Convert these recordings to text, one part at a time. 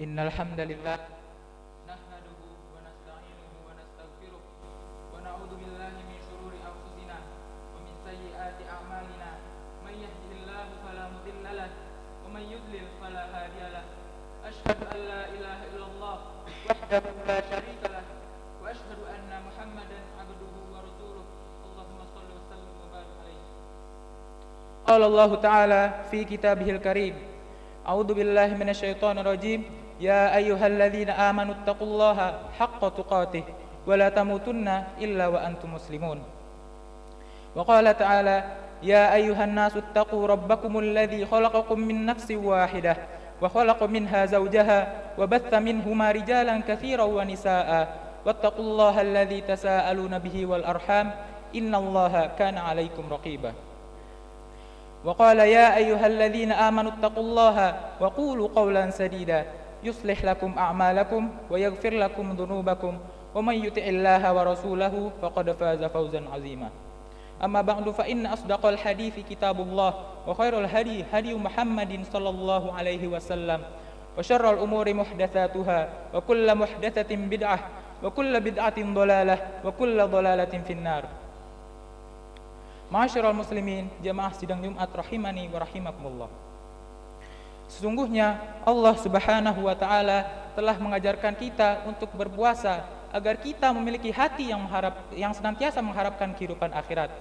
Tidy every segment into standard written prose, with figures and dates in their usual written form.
Innal hamdalillah nahmaduhu wa nasta'inuhu wa nastaghfiruh wa na'udzu billahi min shururi anfusina wa min sayyiati a'malina may yahdihillahu fala mudilla lahu wa may yudlil fala hadiya lahu asyhadu an la ilaha illallah wahdahu la syarika lahu wa asyhadu anna muhammadan abduhu wa rasuluh Allahumma shalli wa sallim wa barik alaihi. Qala Allah ta'ala fi kitabihil karim A'udzu billahi minasyaitonir rajim. Ya ayyuhalladzina amanu taqullaha haqqa tuqatih wa la tamutunna illa wa antum muslimun. Wa qala ta'ala ya ayyuhan nasu taqu rabbakumul ladzi khalaqakum min nafsin wahidah wa khalaqa minha zawjaha wa batha minhuma rijalan katsiran wa nisaa'a wattaqullaha alladzi tasaaluna bihi wal arham innallaha kana 'alaikum raqiba. وقال يا أيها الذين آمنوا اتقوا الله وقولوا قولا سديدا يصلح لكم أعمالكم ويغفر لكم ذنوبكم ومن يطع الله ورسوله فقد فاز فوزا عظيما. أما بعد فإن أصدق الحديث كتاب الله وخير الهدي هدي محمد صلى الله عليه وسلم وشر الأمور محدثاتها وكل محدثة بدعة وكل بدعة ضلالة وكل ضلالة في النار. Ma'asyiral muslimin, jamaah sidang Jumat rahimani wa rahimakumullah. Sesungguhnya Allah Subhanahu wa taala telah mengajarkan kita untuk berpuasa agar kita memiliki hati yang senantiasa mengharapkan kehidupan akhirat.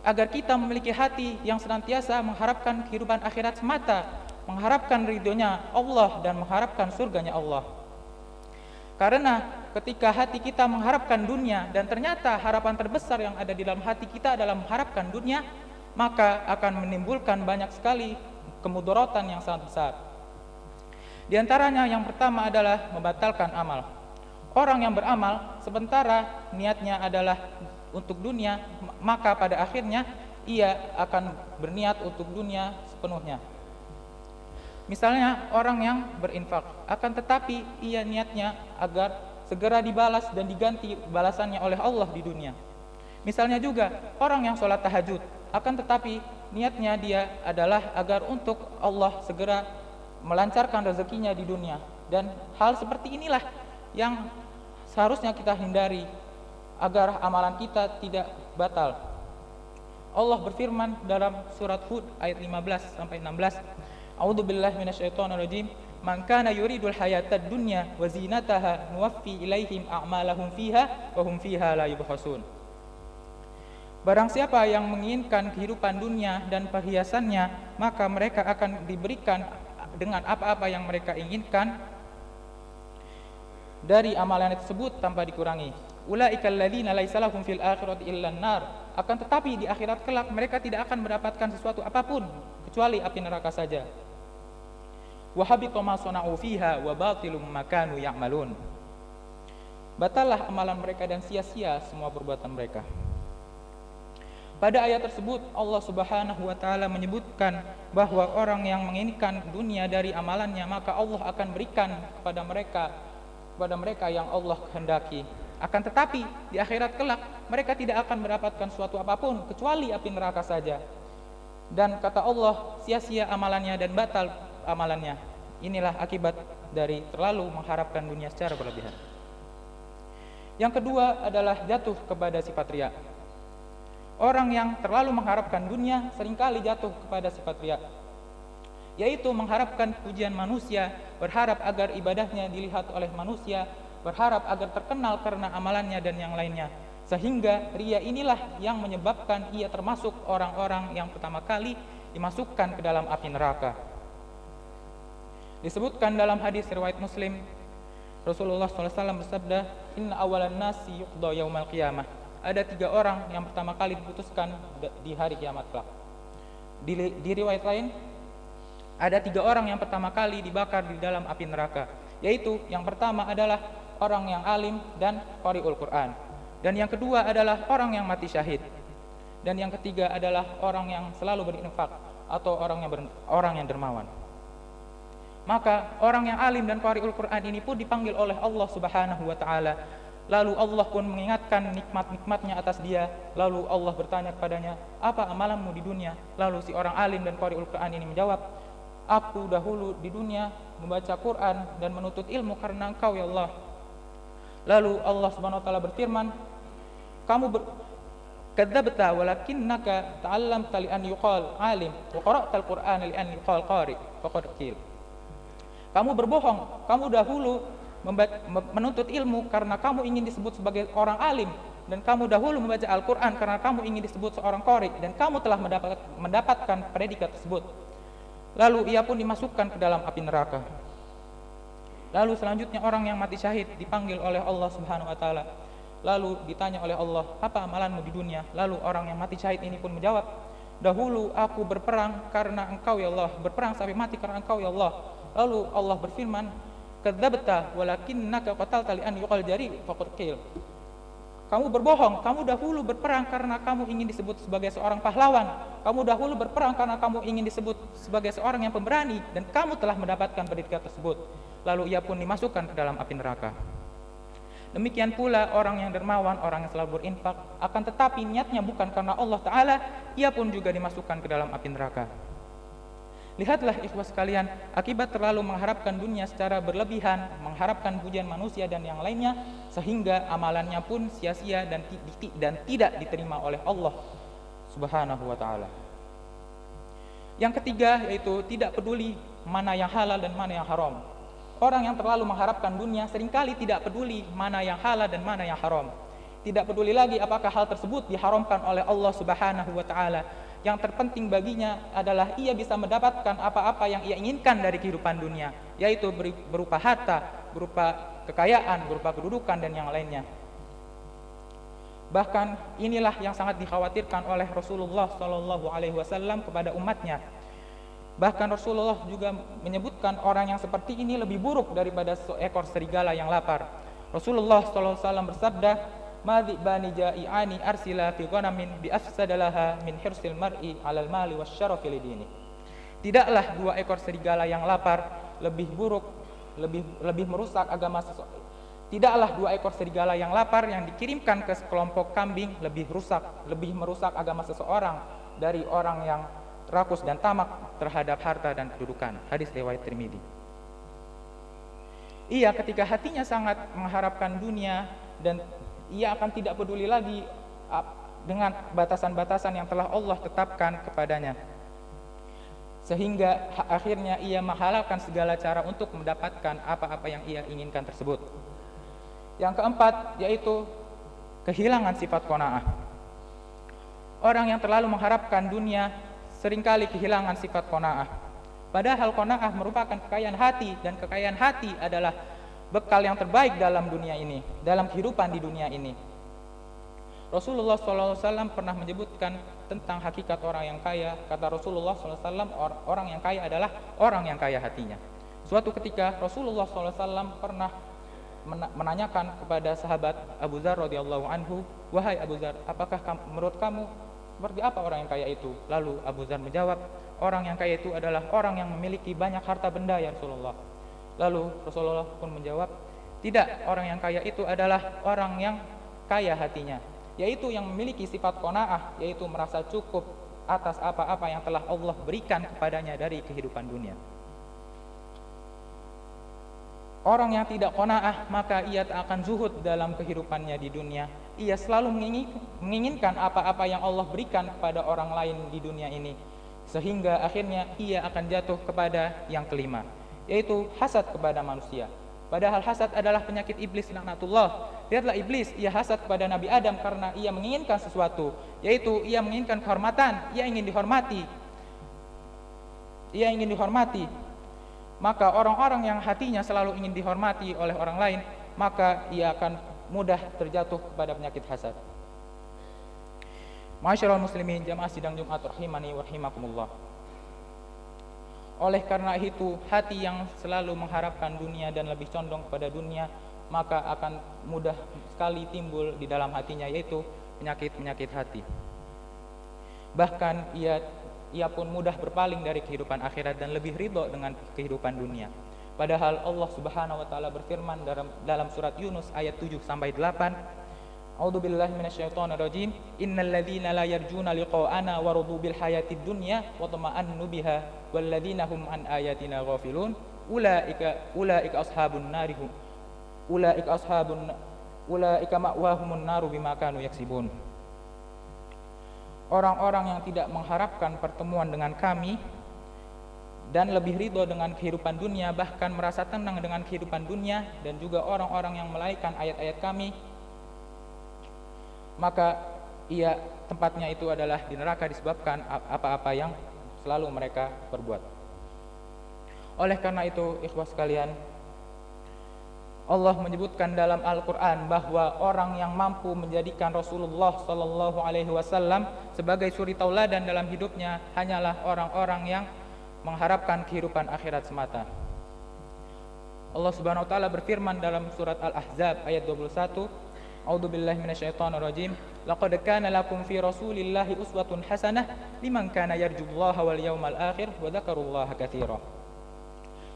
Agar kita memiliki hati yang senantiasa mengharapkan kehidupan akhirat semata, mengharapkan ridhonya Allah dan mengharapkan surganya Allah. Karena ketika hati kita mengharapkan dunia dan ternyata harapan terbesar yang ada di dalam hati kita adalah mengharapkan dunia, maka akan menimbulkan banyak sekali kemudaratan yang sangat besar. Di antaranya yang pertama adalah membatalkan amal. Orang yang beramal sementara niatnya adalah untuk dunia, maka pada akhirnya ia akan berniat untuk dunia sepenuhnya. Misalnya orang yang berinfak, akan tetapi ia niatnya agar segera dibalas dan diganti balasannya oleh Allah di dunia. Misalnya juga orang yang sholat tahajud, akan tetapi niatnya dia adalah agar untuk Allah segera melancarkan rezekinya di dunia. Dan hal seperti inilah yang seharusnya kita hindari agar amalan kita tidak batal. Allah berfirman dalam surat Hud ayat 15 sampai 16. A'udzu billahi minasyaitonir rajim. Man kana yuridul hayatad dunya wa zinataha nuwaffi ilaihim a'malahum fiha wa hum fiha la yubkhasun. Barang siapa yang menginginkan kehidupan dunia dan perhiasannya, maka mereka akan diberikan dengan apa-apa yang mereka inginkan dari amalan tersebut tanpa dikurangi. Ulaikal ladzina laisa lahum fil akhirati illan nar. Akan tetapi di akhirat kelak mereka tidak akan mendapatkan sesuatu apapun kecuali api neraka saja. Wa habita ma sana'u fiha wa batilum ma kanu ya'malun. Batallah amalan mereka dan sia-sia semua perbuatan mereka. Pada ayat tersebut Allah Subhanahu wa taala menyebutkan bahwa orang yang menginginkan dunia dari amalannya, maka Allah akan berikan kepada mereka yang Allah kehendaki. Akan tetapi di akhirat kelak mereka tidak akan mendapatkan suatu apapun kecuali api neraka saja. Dan kata Allah, sia-sia amalannya dan batal amalannya. Inilah akibat dari terlalu mengharapkan dunia secara berlebihan. Yang kedua adalah jatuh kepada sifat riya. Orang yang terlalu mengharapkan dunia seringkali jatuh kepada sifat riya, yaitu mengharapkan pujian manusia, berharap agar ibadahnya dilihat oleh manusia, berharap agar terkenal karena amalannya dan yang lainnya. Sehingga riya inilah yang menyebabkan ia termasuk orang-orang yang pertama kali dimasukkan ke dalam api neraka. Disebutkan dalam hadis riwayat Muslim, Rasulullah SAW bersabda, Inna awalan nasi yuqda yaumal qiyamah. Ada 3 orang yang pertama kali diputuskan di hari kiamat kelak. Di riwayat lain, ada 3 orang yang pertama kali dibakar di dalam api neraka, yaitu yang pertama adalah orang yang alim dan qari'ul Quran. Dan yang kedua adalah orang yang mati syahid. Dan yang ketiga adalah orang yang selalu berinfak atau orang yang dermawan. Maka orang yang alim dan qari'ul Quran ini pun dipanggil oleh Allah Subhanahu wa taala. Lalu Allah pun mengingatkan nikmat-nikmatnya atas dia. Lalu Allah bertanya kepadanya, "Apa amalanmu di dunia?" Lalu si orang alim dan qari'ul Quran ini menjawab, Aku dahulu di dunia membaca Quran dan menuntut ilmu karena Engkau ya Allah. Lalu Allah Subhanahu wa taala berfirman, kamu kadzabta walakinnaka ta'allamta li an yuqal alim wa qara'tal Qur'ana li an yuqal qari faqad qil. Kamu berbohong, kamu dahulu menuntut ilmu karena kamu ingin disebut sebagai orang alim, dan kamu dahulu membaca Al-Quran karena kamu ingin disebut seorang qari, dan kamu telah mendapatkan predikat tersebut. Lalu ia pun dimasukkan ke dalam api neraka. Lalu selanjutnya orang yang mati syahid dipanggil oleh Allah Subhanahu wa taala. Lalu ditanya oleh Allah, apa amalanmu di dunia? Lalu orang yang mati syahid ini pun menjawab, dahulu aku berperang karena Engkau ya Allah, berperang sampai mati karena Engkau ya Allah. Lalu Allah berfirman, kadzabta walakinnaka qatalta li an yuqal jari faqad qil. Kamu berbohong, kamu dahulu berperang karena kamu ingin disebut sebagai seorang pahlawan. Kamu dahulu berperang karena kamu ingin disebut sebagai seorang yang pemberani, dan kamu telah mendapatkan predikat tersebut. Lalu ia pun dimasukkan ke dalam api neraka. Demikian pula orang yang dermawan, orang yang selalu berinfak, akan tetapi niatnya bukan karena Allah Ta'ala, ia pun juga dimasukkan ke dalam api neraka. Lihatlah ikhwas sekalian, akibat terlalu mengharapkan dunia secara berlebihan, mengharapkan pujian manusia dan yang lainnya, sehingga amalannya pun sia-sia dan tidak diterima oleh Allah Subhanahu wa Ta'ala. Yang ketiga yaitu tidak peduli mana yang halal dan mana yang haram. Orang yang terlalu mengharapkan dunia seringkali tidak peduli mana yang halal dan mana yang haram. Tidak peduli lagi apakah hal tersebut diharamkan oleh Allah Subhanahu wa Ta'ala. Yang terpenting baginya adalah ia bisa mendapatkan apa-apa yang ia inginkan dari kehidupan dunia, yaitu berupa harta, berupa kekayaan, berupa kedudukan dan yang lainnya. Bahkan inilah yang sangat dikhawatirkan oleh Rasulullah SAW kepada umatnya. Bahkan Rasulullah juga menyebutkan orang yang seperti ini lebih buruk daripada seekor serigala yang lapar. Rasulullah SAW bersabda, "Madhi bani ja'i'ani arsila fi ghanamin bi afsadalaha min hirsil mar'i 'alal mali wasyarafi lidini." Tidaklah dua ekor serigala yang lapar lebih buruk, lebih merusak agama seseorang. Tidaklah dua ekor serigala yang lapar yang dikirimkan ke sekelompok kambing lebih merusak agama seseorang dari orang yang rakus dan tamak terhadap harta dan kedudukan. Hadis riwayat Tirmidzi. Ia ketika hatinya sangat mengharapkan dunia dan ia akan tidak peduli lagi dengan batasan-batasan yang telah Allah tetapkan kepadanya, sehingga akhirnya ia menghalalkan segala cara untuk mendapatkan apa-apa yang ia inginkan tersebut. Yang keempat yaitu kehilangan sifat qanaah. Orang yang terlalu mengharapkan dunia seringkali kehilangan sifat qanaah. Padahal qanaah merupakan kekayaan hati, dan kekayaan hati adalah bekal yang terbaik dalam dunia ini, dalam kehidupan di dunia ini. Rasulullah SAW pernah menyebutkan tentang hakikat orang yang kaya. Kata Rasulullah SAW, orang yang kaya adalah orang yang kaya hatinya. Suatu ketika Rasulullah SAW pernah menanyakan kepada sahabat Abu Dzar radhiyallahu anhu, "Wahai Abu Dzar, apakah menurut kamu seperti apa orang yang kaya itu?" Lalu Abu Dzar menjawab, "Orang yang kaya itu adalah orang yang memiliki banyak harta benda ya Rasulullah." Lalu Rasulullah pun menjawab, "Tidak, orang yang kaya itu adalah orang yang kaya hatinya, yaitu yang memiliki sifat qanaah, yaitu merasa cukup atas apa-apa yang telah Allah berikan kepadanya dari kehidupan dunia." Orang yang tidak qanaah, maka ia tak akan zuhud dalam kehidupannya di dunia. Ia selalu menginginkan apa-apa yang Allah berikan kepada orang lain di dunia ini, sehingga akhirnya ia akan jatuh kepada yang kelima, yaitu hasad kepada manusia. Padahal hasad adalah penyakit iblis laknatullah. Lihatlah iblis, ia hasad kepada Nabi Adam karena ia menginginkan sesuatu, yaitu ia menginginkan kehormatan, ia ingin dihormati. Maka orang-orang yang hatinya selalu ingin dihormati oleh orang lain, maka ia akan mudah terjatuh kepada penyakit hasad. Ma'asyiral muslimin, jamaah sidang Jumat rahimani wa rahimakumullah. Oleh karena itu, hati yang selalu mengharapkan dunia dan lebih condong kepada dunia, maka akan mudah sekali timbul di dalam hatinya, yaitu penyakit-penyakit hati. Bahkan ia pun mudah berpaling dari kehidupan akhirat dan lebih ridho dengan kehidupan dunia. Padahal Allah Subhanahu wa taala berfirman dalam surat Yunus ayat 7 sampai 8, A'udzu billahi minasyaitonir rajim. Innal ladzina la yarjuna liqa'ana wa radu bil hayatid dunya wa tama'annu biha wal ladzina hum an ayatina ghafilun ulaika ashabun nar ulaika ma'wahumun naru bima kanu yaksibun. Orang-orang yang tidak mengharapkan pertemuan dengan kami dan lebih ridho dengan kehidupan dunia, bahkan merasa tenang dengan kehidupan dunia, dan juga orang-orang yang melalaikan ayat-ayat kami, maka tempatnya itu adalah di neraka disebabkan apa-apa yang selalu mereka perbuat. Oleh karena itu, ikhwah sekalian, Allah menyebutkan dalam Al-Quran bahwa orang yang mampu menjadikan Rasulullah Sallallahu Alaihi Wasallam sebagai suri tauladan dalam hidupnya hanyalah orang-orang yang mengharapkan kehidupan akhirat semata. Allah Subhanahu wa taala berfirman dalam surat Al-Ahzab ayat 21, A'udzu billahi minasyaitonir rajim. Laqad kana lakum fi Rasulillahi uswatun hasanah liman kana yarjullaha wal yawmal akhir wa dzakarullaha katsiran.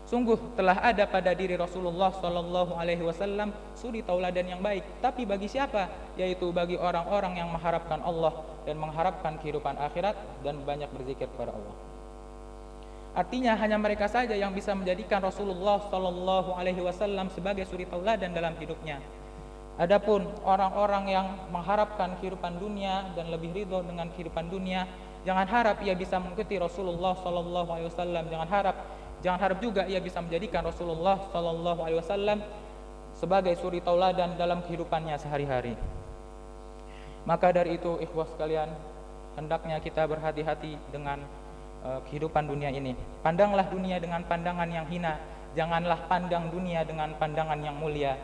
Sungguh telah ada pada diri Rasulullah Sallallahu Alaihi Wasallam suri tauladan yang baik. Tapi bagi siapa? Yaitu bagi orang-orang yang mengharapkan Allah dan mengharapkan kehidupan akhirat dan banyak berzikir kepada Allah. Artinya hanya mereka saja yang bisa menjadikan Rasulullah Sallallahu Alaihi Wasallam sebagai suri tauladan dalam hidupnya. Adapun orang-orang yang mengharapkan kehidupan dunia dan lebih ridho dengan kehidupan dunia, jangan harap ia bisa mengikuti Rasulullah Sallallahu Alaihi Wasallam. Jangan harap juga ia bisa menjadikan Rasulullah Sallallahu Alaihi Wasallam sebagai suri tauladan dalam kehidupannya sehari-hari. Maka dari itu, ikhwah sekalian, hendaknya kita berhati-hati dengan kehidupan dunia ini. Pandanglah dunia dengan pandangan yang hina, janganlah pandang dunia dengan pandangan yang mulia.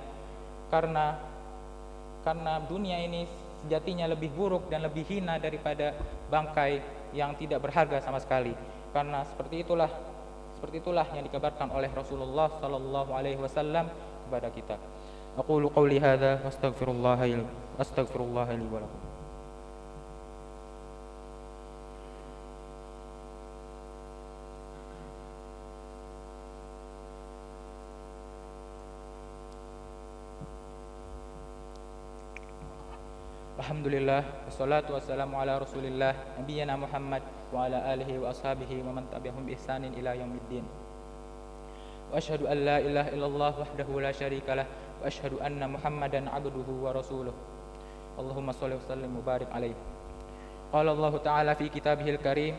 Karena dunia ini sejatinya lebih buruk dan lebih hina daripada bangkai yang tidak berharga sama sekali. Karena seperti itulah yang dikabarkan oleh Rasulullah Sallallahu Alaihi Wasallam kepada kita. Aqulu qawli hadza wastaghfirullah li wa lakum. Alhamdulillah, wassalatu wassalamu ala rasulillah nabiyyina Muhammad wa ala alihi wa ashabihi wa man tabi'ahum bi ihsanin ila yaumiddin. Wa asyhadu an la ilaha illallah wahdahu la syarikalah wa asyhadu anna Muhammadan abduhu wa rasuluh. Allahumma shalli wa sallim wa barik alaihi. Qala Allah ta'ala fi kitabihil karim,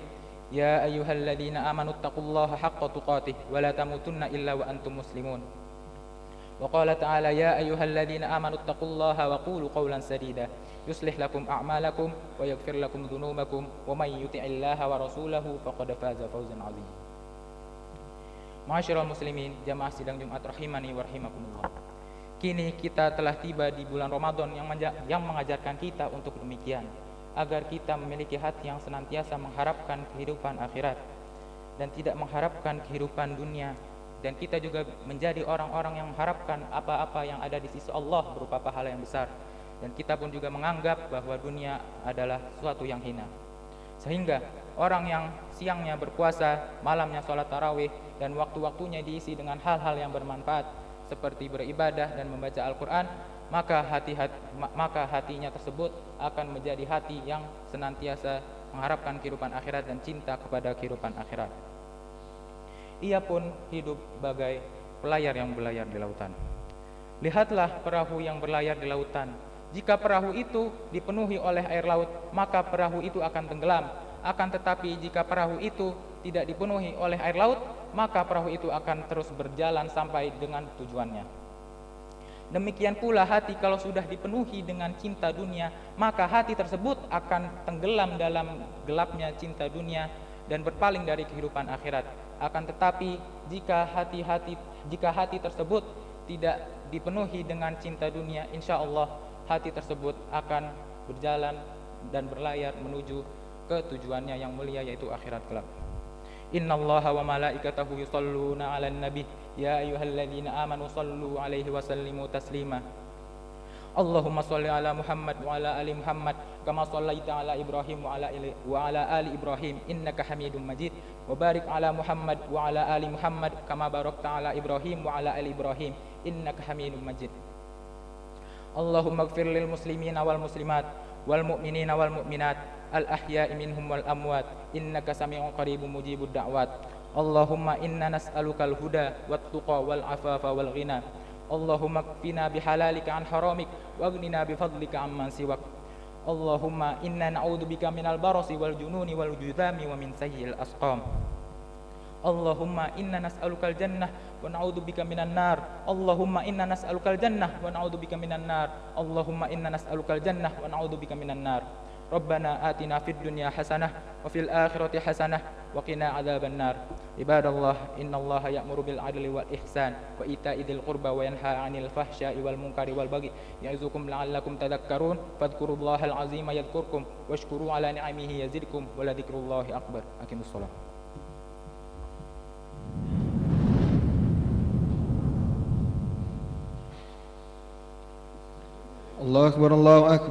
ya ayyuhalladzina amanu taqullaha haqqa tuqatih wa la tamutunna illa wa antum muslimun. Wa qala ta'ala ya ayyuhalladzina amanu taqullaha wa qulu qawlan sadida yuslih lakum a'malakum wa yaghfir lakum dhunubakum wa may yuti'illaha wa rasulahu faqad faza fawzan 'azima. Ma'asyiral muslimin, jamaah sidang Jumat rahimani wa rahimakumullah. Kini kita telah tiba di bulan Ramadan yang mengajarkan kita untuk demikian, agar kita memiliki hati yang senantiasa mengharapkan kehidupan akhirat dan tidak mengharapkan kehidupan dunia, dan kita juga menjadi orang-orang yang mengharapkan apa-apa yang ada di sisi Allah berupa pahala yang besar. Dan kita pun juga menganggap bahwa dunia adalah suatu yang hina. Sehingga orang yang siangnya berpuasa, malamnya sholat tarawih, dan waktu-waktunya diisi dengan hal-hal yang bermanfaat seperti beribadah dan membaca Al-Quran, maka hatinya tersebut akan menjadi hati yang senantiasa mengharapkan kehidupan akhirat dan cinta kepada kehidupan akhirat. Ia pun hidup bagai pelayar yang berlayar di lautan. Lihatlah perahu yang berlayar di lautan. Jika perahu itu dipenuhi oleh air laut, maka perahu itu akan tenggelam. Akan tetapi jika perahu itu tidak dipenuhi oleh air laut, maka perahu itu akan terus berjalan sampai dengan tujuannya. Demikian pula hati kalau sudah dipenuhi dengan cinta dunia, maka hati tersebut akan tenggelam dalam gelapnya cinta dunia dan berpaling dari kehidupan akhirat. Akan tetapi jika hati tersebut tidak dipenuhi dengan cinta dunia, insya Allah hati tersebut akan berjalan dan berlayar menuju ke tujuannya yang mulia, yaitu akhirat kelak. Innallaha wa malaikatahu yusholluna 'alan nabi ya ayyuhalladzina amanu shallu 'alaihi wa sallimu taslima. Allahumma shalli ala Muhammad wa ala ali Muhammad kama shallaita ala Ibrahim wa ala ali Ibrahim innaka Hamidum Majid, wa barik ala Muhammad wa ala ali Muhammad kama barakta ala Ibrahim wa ala ali Ibrahim innaka Hamidum Majid. اللهم اغفر للمسلمين والمسلمات والمؤمنين والمؤمنات الأحياء منهم والأموات إنك سميع قريب مجيب الدعوات. اللهم إنا نسألك الهدى والتقى والعفاف والغنى. اللهم اكفنا بحلالك عن حرامك واغننا بفضلك عمن سواك. اللهم إنا نعوذ بك من البرص والجنون والجذام ومن سيء الأسقام. اللهم إنا نسألك الجنة ونعوذ بك من النار. اللهم إنا نسألك الجنة ونعوذ بك من النار. اللهم إنا نسألك الجنة ونعوذ بك من النار. ربنا آتنا في الدنيا حسنة وفي الآخرة حسنة وقنا عذاب النار. عباد الله إن الله يأمر بالعدل والإحسان وإيتاء ذي القربى وينهى عن الفحشاء والمنكر والبغي يعظكم لعلكم تذكرون. فاذكروا الله العظيم يذكركم واشكروا على نعمه يزدكم ولذكر الله أكبر. أقيموا الصلاة. الله أكبر الله أكبر.